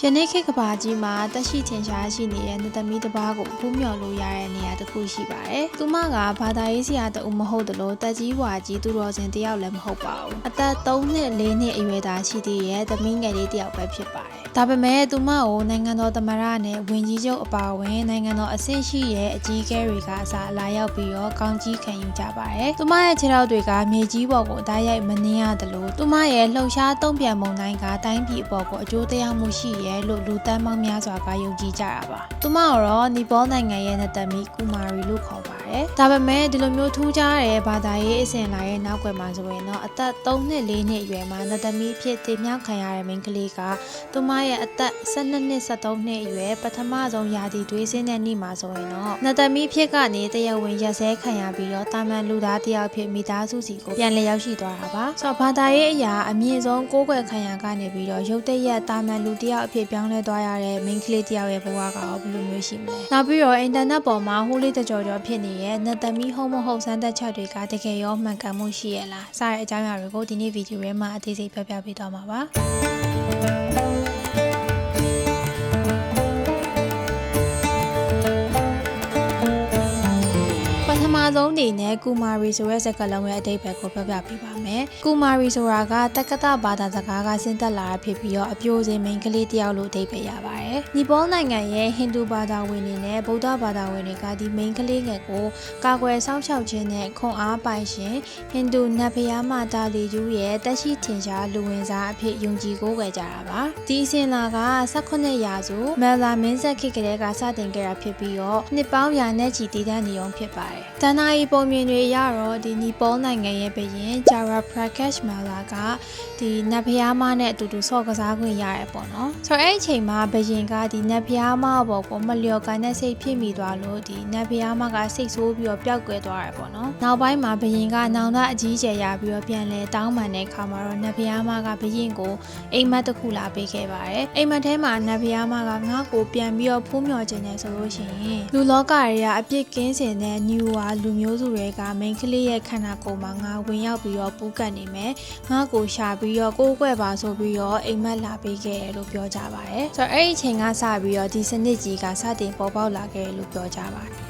ယနေ့ခေတ်ကဘာကြီးမှာတက်ရှိထင်ရှားရှိနေတဲ့နသမီးတစ်ပါးကိုဖူးမြော်လို့ရတဲ့နေရာတစ်ခုရှိပါတယ်။သူမကဘာသာရေးဆရာတဦးမဟုတ်သလိုတက်ကြီးဝါကြီးသူတော်စင်တယောက်လည်းမဟုတ်ပါဘူး။အသက်3နှစ်4နှစ်အရွယ်သားရှိသေးရဲ့သမီးငယ်လေးတယောက်ပဲဖြစ်ပါတယ်။ဒါပေမဲ့သူမကိုနိုင်ငံတော်သမ္မတနဲ့ဝန်ကြီးချုပ်အပါအဝင်နိုင်ငံတော်အဆင့်ရှိရဲ့အကြီးအကဲတွေကအစားလာရောက်ပြီးတော့ကောင်းကြီးခံယူကြပါတယ်။သူမရဲ့ခြေထောက်တွေကမြေကြီးပေါ်ကိုတိုက်ရိုက်မနှင်းရတယ်လို့သူမရဲ့လှုပ်ရှားတုံ့ပြန်ပုံတိုင်းကတိုင်းပြည်အပေါ်ကိုအကျိုးသက်ရောက်မှုရှိရဲ့လို့လူတန်းပေါင်းများစွာကယုံကြည်ကြတာပါ။သူမကတော့နီပေါနိုင်ငံရဲ့နသမီကူမာရီလို့ခေါ်ပါတယ်။ဒါပေမဲ့ဒီလိုမျိုးထူးခြားတဲ့ဘာသာရေးအစဉ်လာရဲ့နောက်ွယ်မှာဆိုရင်တော့အသက်3နှစ်4နှစ်အရွယ်မှာနသမီဖြစ်တင်မြှောက်ခံရတဲ့မိန်းကလေးကသူမရဲ့အသက်12နှစ်13နှစ်အရွယ်ပထမဆုံးရာသီသွေးစင်းတဲ့နေ့မှာဆိုရင်တော့နသမီဖြစ်ကနေတရားဝင်ရက်စဲခံရပြီးတော့တာမန်လူသားတယောက်ဖြစ်မိသားစုစီကိုပြန်လည်ရောက်ရှိသွားတာပါ။ဆိုတော့ဘာသာရေးအရာအမြင့်ဆုံးကိုးကွယ်ခံရကနေပြီးတော့ရုတ်တရက်တာမန်လူတယောက်အဖြစ်ပြောင်းလဲသွားရတဲ့မိန်းကလေးတယောက်ရဲ့ဘဝကရောဘယ်လိုမျိုးရှိမလဲ။နောက်ပြီးတော့အင်တာနက်ပေါ်မှာဟိုးလေးတကြော်ကြော်ဖြစ်နေတဲ့နသမီဟုတ်မဟုတ်စမ်းသပ်ချက်တွေကတကယ်ရောမှန်ကန်မှုရှိရလားစတဲ့အကြောင်းအရာတွေကိုဒီနေ့ဗီဒီယိုထဲမှာအသေးစိတ်ပြောပြပေးသွားမှာပါ။ပထမဆုံးအနေနဲ့ကူမာရီဆိုတဲ့စကားလုံးရဲ့အဓိပ္ပာယ်ကိုပြောပြပေးပါမယ်။ကူမာရီဆိုတာကတက္ကသဘာသာစကားကဆင်းသက်လာတာဖြစ်ပြီးတော့အပြိုစင်မိန်းကလေးတယောက်လို့အဓိပ္ပာယ်ရပါတယ်။နီပေါနိုင်ငံရဲ့ဟိန္ဒူဘာသာဝင်တွေနဲ့ဗုဒ္ဓဘာသာဝင်တွေကဒီမိန်းကလေးငယ်ကိုကာကွယ်စောင့်ရှောက်ခြင်းနဲ့ခွန်အားပိုင်ရှင်ဟိန္ဒူနတ်ဘုရားမတာလီကျူးရဲ့တက်ရှိထင်ရှားလူဝင်စားအဖြစ်ယုံကြည်ကိုးကွယ်ကြတာပါ။ဒီအစဉ်လာက18ရာစုမဲလာမင်းဆက်ခေတ်ကလေးကစတင်ခဲ့တာဖြစ်ပြီးတော့နှစ်ပေါင်းရာနဲ့ချီတည်တံ့နေအောင်ဖြစ်ပါတယ်။တန်နာရီပုံမြင်တွေရတော့ဒီနီပေါနိုင်ငံရဲ့ဘုရင်ဂျာရာပရာကက်ရှ်မာလာကဒီနတ်ဘုရားမနဲ့အတူတူဆော့ကစားခွင့်ရတယ်ပေါ့နော်ဆိုတော့အဲ့ဒီအချိန်မှာဘုရင်ကဒီနတ်ဘုရားမဘောကိုမလျော်ကန်တဲ့စိတ်ဖြစ်မိသွားလို့ဒီနတ်ဘုရားမကစိတ်ဆိုးပြီးတော့ပျောက်ကွယ်သွားတယ်ပေါ့နော်နောက်ပိုင်းမှာဘုရင်ကနောင်တအကြီးကျယ်ရပြီးတော့ပြန်လဲတောင်းပန်တဲ့အခါမှာတော့နတ်ဘုရားမကဘုရင်ကိုအိမ်မက်တစ်ခုလာပေးခဲ့ပါတယ်အိမ်မက်ထဲမှာနတ်ဘုရားမကငါ့ကိုပြန်ပြီးတော့ဖူးမြော်ခြင်းနဲ့ဆိုလို့ရှိရင်လူလောကတွေကအပြစ်ကင်းစင်တဲ့နျူဝါလူမျိုးစုတွေကမိန်းကလေးရဲ့ခန္ဓာကိုယ်မှာငါဝင်ရောက်ပြီးတော့ပူးကတ်နေမယ်ငါ့ကိုရှာပြီးတော့ကိုးကွယ်ပါဆိုပြီးတော့အိမ်မက်လာပေးခဲ့တယ်လို့ပြောကြပါတယ်ဆိုတော့အဲ့ဒီအချိန်ကစပြီးတော့ဒီစနစ်ကြီးကစတင်ပေါ်ပေါက်လာခဲ့တယ်လို့ပြောကြပါတယ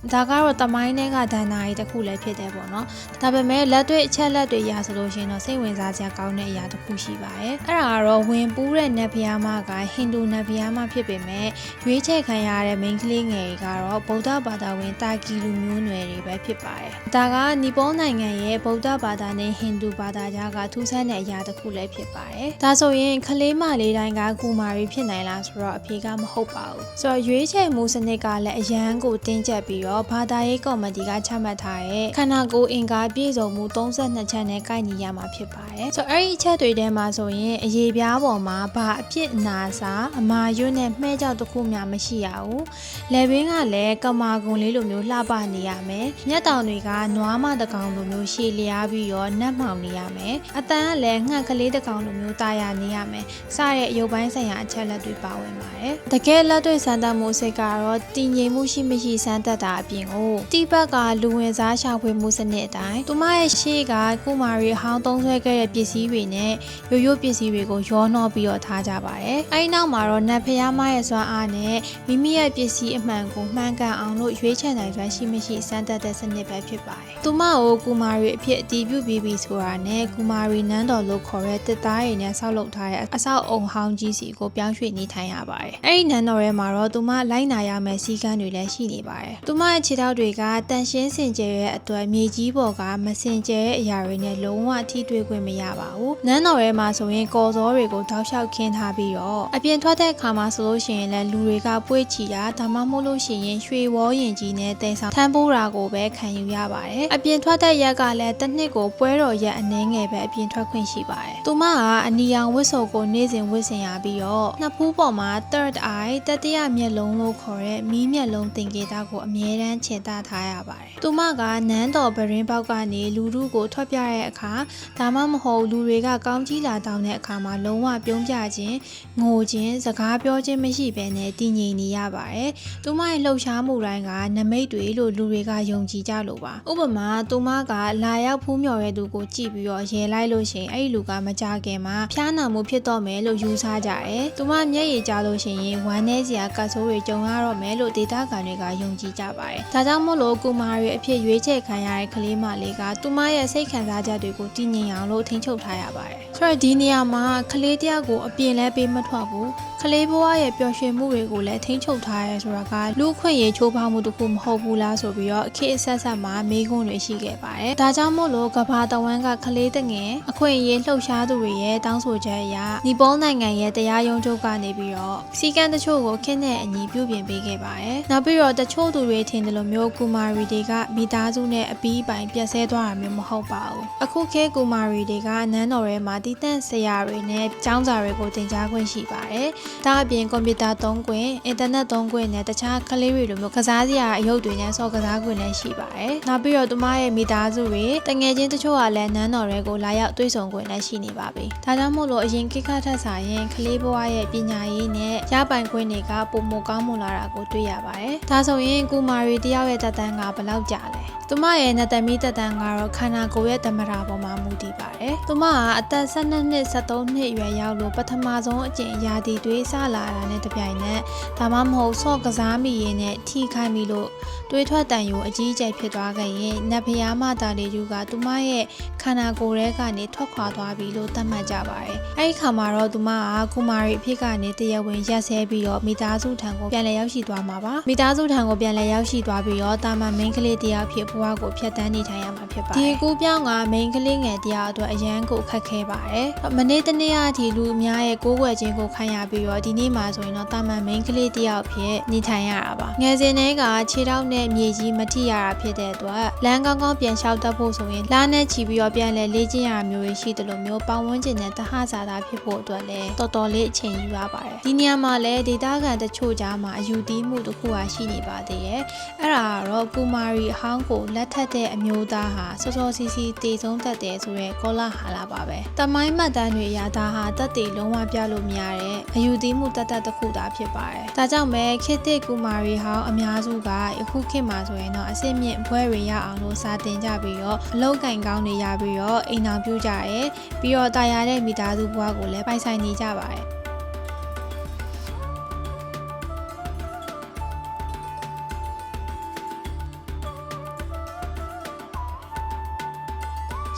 ်ဒါကတော့တမိုင်းတွေကဒဏ္ဍာရီတစ်ခုလည်းဖြစ်တယ်ပေါ့နော်ဒါပေမဲ့လက်တွေ့အချက်လက်တွေရဆိုလို့ရှိရင်တော့စိတ်ဝင်စားစရာကောင်းတဲ့အရာတစ်ခုရှိပါတယ်အဲ့ဒါကတော့ဝင်ပူးတဲ့နတ်ဘုရားမကဟိန္ဒူနတ်ဘုရားမဖြစ်ပေမဲ့ရွေးချယ်ခံရတဲ့မိန်းကလေးငယ်တွေကတော့ဗုဒ္ဓဘာသာဝင်တာကီလူမျိုးနွယ်တွေပဲဖြစ်ပါတယ်ဒါကနီပေါနိုင်ငံရဲ့ဗုဒ္ဓဘာသာနဲ့ဟိန္ဒူဘာသာကြားကထူးဆန်းတဲ့အရာတစ်ခုလည်းဖြစ်ပါတယ်ဒါဆိုရင်ကလေးမလေးတိုင်းကကူမာရီဖြစ်နိုင်လားဆိုတော့အဖြေကမဟုတ်ပါဘူးဆိုတော့ရွေးချယ်မှုစနစ်ကလည်းအရန်ကိုတင်းကျပ်ပြီးတော့ဘာသာရေးကော်မတီကချမှတ်ထားတဲ့ခန္ဓာကိုယ်အင်္ဂါပြည့်စုံမှု32ချက်နဲ့ကိုက်ညီရမှာဖြစ်ပါတယ်ဆိုတော့အဲ့ဒီအချက်တွေထဲမှာဆိုရင်အရေးပြားပေါ်မှာဘာအဖြစ်အနာစာအမာရွတ်နဲ့မှဲကြောက်တစ်ခုမှမရှိရဘူးလေဘင်းကလည်းကမာကွန်လေးလိုမျိုးလှပနေရမယ်မျက်တောင်တွေကနွားမတကောင်လိုမျိုးရှည်လျားပြီးတော့နတ်မှောင်နေရမယ်အတန်ကလည်းငှက်ကလေးတကောင်လိုမျိုးတာယာနေရမယ်စတဲ့အယုတ်ပိုင်းဆိုင်ရာအချက်လက်တွေပါဝင်ပါတယ်တကယ်လက်တွေ့စမ်းသပ်မှုစိတ်ကတော့တည်ငြိမ်မှုရှိမရှိစမ်းသပ်တာအပြင်ကိုတိဘက်ကလူဝင်စားရှာဖွေမှုစနစ်အတိုင်းသူမရဲ့ရှေ့ကကူမာရီဟောင်းသုံးဆွဲခဲ့တဲ့ပစ္စည်းတွေနဲ့ရိုးရိုးပစ္စည်းတွေကိုရောနှောပြီးတော့ထားကြပါတယ်။အဲဒီနောက်မှာတော့နတ်ဖျားမရဲ့စွမ်းအားနဲ့မိမိရဲ့ပစ္စည်းအမှန်ကိုမှန်ကန်အောင်လို့ရွေးချယ်နိုင်စွမ်းရှိမရှိစမ်းသပ်တဲ့စနစ်ပဲဖြစ်ပါတယ်။သူမကိုကူမာရီအဖြစ်အတည်ပြုပြီးပြီဆိုတာနဲ့ကူမာရီနန်းတော်လို့ခေါ်တဲ့တစ်သားရည်နဲ့ဆောက်လုပ်ထားတဲ့အဆောက်အုံဟောင်းကြီးစီကိုပြောင်းရွှေ့နေထိုင်ရပါတယ်။အဲဒီနန်းတော်ထဲမှာတော့သူမလိုက်နာရမယ့်စည်းကမ်းတွေလည်းရှိနေပါတယ်။သူမရဲ့ခြေထောက်တွေကတန်ရှင်းစင်ကြယ်ရဲ့အတွက်မြေကြီးပေါ်ကမစင်ကြယ်တဲ့အရာတွေနဲ့လုံးဝထိတွေ့ခွင့်မရပါဘူး။နန်းတော်ထဲမှာဆိုရင်ကော်စောတွေကိုတောက်လျှောက်ခင်းထားပြီးတော့အပြင်ထွက်တဲ့အခါမှာဆိုလို့ရှိရင်လည်းလူတွေကပွေ့ချီတာဒါမှမဟုတ်လို့ရှိရင်ရွှေဝေါရင်ကြီးနဲ့တင်ဆောင်ထမ်းပိုးတာကိုပဲခံယူရပါတယ်။အပြင်ထွက်တဲ့ရက်ကလည်းတစ်နှစ်ကိုပွဲတော်ရက်အနည်းငယ်ပဲအပြင်ထွက်ခွင့်ရှိပါတယ်။သူမကအနီရောင်ဝတ်စုံကိုနေ့စဉ်ဝတ်ဆင်ရပြီးတော့နှစ်ဖူးပေါ်မှာ third eye တတိယမျက်လုံးလို့ခေါ်တဲ့မီးမျက်လုံးသင်္ကေတကိုအမြဲတ တမ်းချင်တာထားရပါတယ်။သူမကနန်းတော်ပရင်ပေါက်ကနေလူထုကိုထွက်ပြတဲ့အခါဒါမှမဟုတ်လူတွေကကောင်းကြီးလာတောင်းတဲ့အခါမှာလုံးဝပြုံးပြခြင်းငိုခြင်းစကားပြောခြင်းမရှိဘဲနဲ့တည်ငြိမ်နေရပါတယ်။သူမရဲ့လှုပ်ရှားမှုတိုင်းကနမိတ်တွေလို့လူတွေကယုံကြည်ကြလို့ပါ။ဥပမာသူမကလာရောက်ဖူးမြော်တဲ့သူကိုကြည့်ပြီးတော့ရေလိုက်လို့ရှိရင်အဲ့ဒီလူကမကြခင်မှာဖျားနာမှုဖြစ်တော့မယ်လို့ယူဆကြတယ်။သူမမျက်ရည်ကျလို့ရှိရင်ဝမ်းနည်းစရာကတ်ဆိုးတွေကြုံရတော့မယ်လို့ဒေတာကန်တွေကယုံကြည်ကြပါတယ်။ဒါကြောင့်မို့လို့ကူမာရီအဖြစ်ရွေးချယ်ခံရတဲ့ကလေးမလေးကသူမရဲ့စိတ်ခံစားချက်တွေကိုတည်ငြိမ်အောင်လို့ထိန်းချုပ်ထားရပါတယ်။ဆိုတော့ဒီနေရာမှာကလေးတယောက်ကိုအပြင်လဲပေးမထွက်ဘူး။ကလေးဘဝရဲ့ပျော်ရွှင်မှုတွေကိုလည်းထိန်းချုပ်ထားရဲဆိုတာကလူခွင့်ရေးချိုးဖောက်မှုတစ်ခုမဟုတ်ဘူးလားဆိုပြီးတော့ခေတ်အဆက်ဆက်မှာမေးခွန်းတွေရှိခဲ့ပါတယ်။ဒါကြောင့်မို့လို့ကမ္ဘာတဝန်းကကလေးတငယ်အခွင့်အရေးလှုပ်ရှားသူတွေရဲ့တောင်းဆိုချက်အရနီပေါနိုင်ငံရဲ့တရားရုံးချုပ်ကနေပြီးတော့စီကံတချို့ကိုခင်းတဲ့အညီပြုပြင်ပေးခဲ့ပါတယ်။နောက်ပြီးတော့တချို့သူတွေထင်တယ်လို့မျိုးကူမာရီတွေကမိသားစုနဲ့အပီးပိုင်ပြတ်ဆဲသွားတာမျိုးမဟုတ်ပါဘူး။အခုခေတ်ကူမာရီတွေကနန်းတော်ထဲမှာတည်တံ့ဆရာတွေနဲ့ကျောင်းစာတွေကိုသင်ကြားခွင့်ရှိပါတယ်။ဒါအပြင်ကွန်ပျူတာသုံးခွင့်အင်တာနက်သုံးခွင့်နဲ့တခြားကလေးတွေလိုမျိုးကစားစရာအရုပ်တွေနဲ့ဆော့ကစားခွင့်လည်းရှိပါတယ်။နောက်ပြီးတော့သူမရဲ့မိသားစုတွေတငယ်ချင်းတချို့ကလည်းနန်းတော်တွေကိုလာရောက်တွေ့ဆုံခွင့်လည်းရှိနေပါပြီ။ဒါကြောင့်မို့လို့အရင်ကိကထက်စာရင်ကလေးဘဝရဲ့ပညာရေးနဲ့ရပိုင်ခွင့်တွေကပုံမကောင်းမွန်လာတာကိုတွေ့ရပါတယ်။ဒါဆိုရင်ကူမာရီတယောက်ရဲ့တက်တန်းကဘယ်လောက်ကြာလဲ။သူမရဲ့နတ်သမီးတက်တန်းကတော့ခန္ဓာကိုယ်ရဲ့သမရာပေါ်မှာမူတည်ပါတယ်။သူမကအသက်12နှစ်13နှစ်အရွယ်ရောက်လို့ပထမဆုံးအကျင့်ရာသီတွေးစလာတာနဲ့တပြိုင်နက်ဒါမှမဟုတ်ဆော့ကစားမိရင်းနဲ့ထိခိုက်မိလို့တွေးထွက်တန်ယူအကြီးအကျယ်ဖြစ်သွားခဲ့ရင်နတ်ဖျားမတာလီယူကသူမရဲ့ခန္ဓာကိုယ်ထဲကနေထွက်ခွာသွားပြီလို့သတ်မှတ်ကြပါတယ်။အဲဒီခါမှာတော့သူမကကူမာရီအဖြစ်ကနေတရားဝင်ရက်စဲပြီးတော့မိသားစုထံကိုပြန်လည်ရောက်ရှိသွားမှာပါ။မိသားစုထံကိုပြန်လည်ရောက်ရှိသွားပြီးတော့တာမန်မိန်းကလေးတယောက်ဖြစ်ဘဝကိုဖျက်ဆီးနေထိုင်ရမှာဖြစ်ပါတယ်။ဒီကူပြောင်းကမိန်းကလေးငယ်တယောက်အတွက်အရန်ကိုခက်ခဲပါတယ်။မနေ့တနေ့အထိလူအများရဲ့ကိုးကွယ်ခြင်းကိုခံရပြီးတော့ဒီနေ့မှာဆိုရင်တော့တာမန်မိန်းကလေးတယောက်ဖြစ်နေထိုင်ရတာပါ။ငယ်စဉ်တည်းကခြေထောက်နဲ့မြေကြီးမထိရတာဖြစ်တဲ့အတွက်လမ်းကောင်းကောင်းပြန်လျှောက်တတ်ဖို့ဆိုရင်လားနဲ့ချီပြီးတော့ပြန်လဲလေ့ကျင့်ရမျိုးရှိတယ်လို့မျိုးပတ်ဝန်းကျင်နဲ့တဟဇာတာဖြစ်ဖို့အတွက်လည်းတော်တော်လေးအချိန်ယူရပါတယ်။ဒီနေရာမှာလည်းဒေတာကန်တချို့ကြားမှာအယူတီးမှုတစ်ခုဟာရှိနေပါသေးရဲ့။အဲ့ဒါကတော့ကူမာရီအဟောင်းကိုလက်ထပ်တဲ့အမျိုးသားဟာစောစောစီးစီးတည်ဆုံးတတ်တယ်ဆိုရဲကောလာဟာလာပါပဲ။တမိုင်းမှတ်တမ်းတွေအရဒါဟာတက်တည်လုံးဝပြလို့မရတဲ့အယူတီးမှုတတ်တစ်ခုသာဖြစ်ပါတယ်။ဒါကြောင့်ပဲခေတ်သစ်ကူမာရီဟောင်းအများစုကအခုခေတ်မှာဆိုရင်တော့အစစ်မြင့်ဘွဲတွေရအောင်လို့စာတင်ကြပြီးတော့အလုပ်ကင်ကောင်းတွေရပြီးတော့အိမ်အောင်ပြုကြရဲပြီးတော့တာယာတဲ့မိသားစုဘဝကိုလည်းပိုင်ဆိုင်နေကြပါတယ်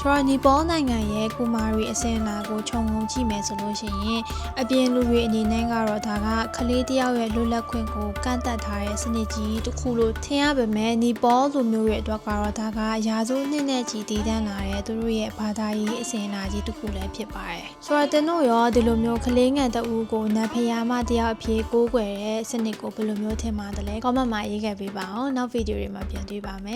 ဆိုတော့နီပေါနိုင်ငံရဲ့ကူမာရီအစင်လာကိုခြုံငုံကြည့်မယ်ဆိုလို့ရှိရင်အပြင်လူတွေအနေနဲ့ကတော့ဒါကကလေးတယောက်ရဲ့လွတ်လပ်ခွင့်ကိုကန့်သတ်ထားတဲ့စနစ်ကြီးတစ်ခုလို့ထင်ရပေမဲ့နီပေါလူမျိုးရဲ့အတွက်ကတော့ဒါကရာစုနှစ်နဲ့ချီတည်တံ့လာတဲ့သူတို့ရဲ့ဘာသာရေးအစင်လာကြီးတစ်ခုလည်းဖြစ်ပါတယ်ဆိုတော့တင်တို့ရောဒီလိုမျိုးကလေးငယ်တအူးကိုနတ်ဖျားမတယောက်အဖြစ်ကိုးကွယ်တဲ့စနစ်ကိုဘယ်လိုမျိုးထင်ပါသလဲ comment မှာရေးခဲ့ပေးပါအောင်နောက်ဗီဒီယိုတွေမှာပြန်တွေ့ပါမယ်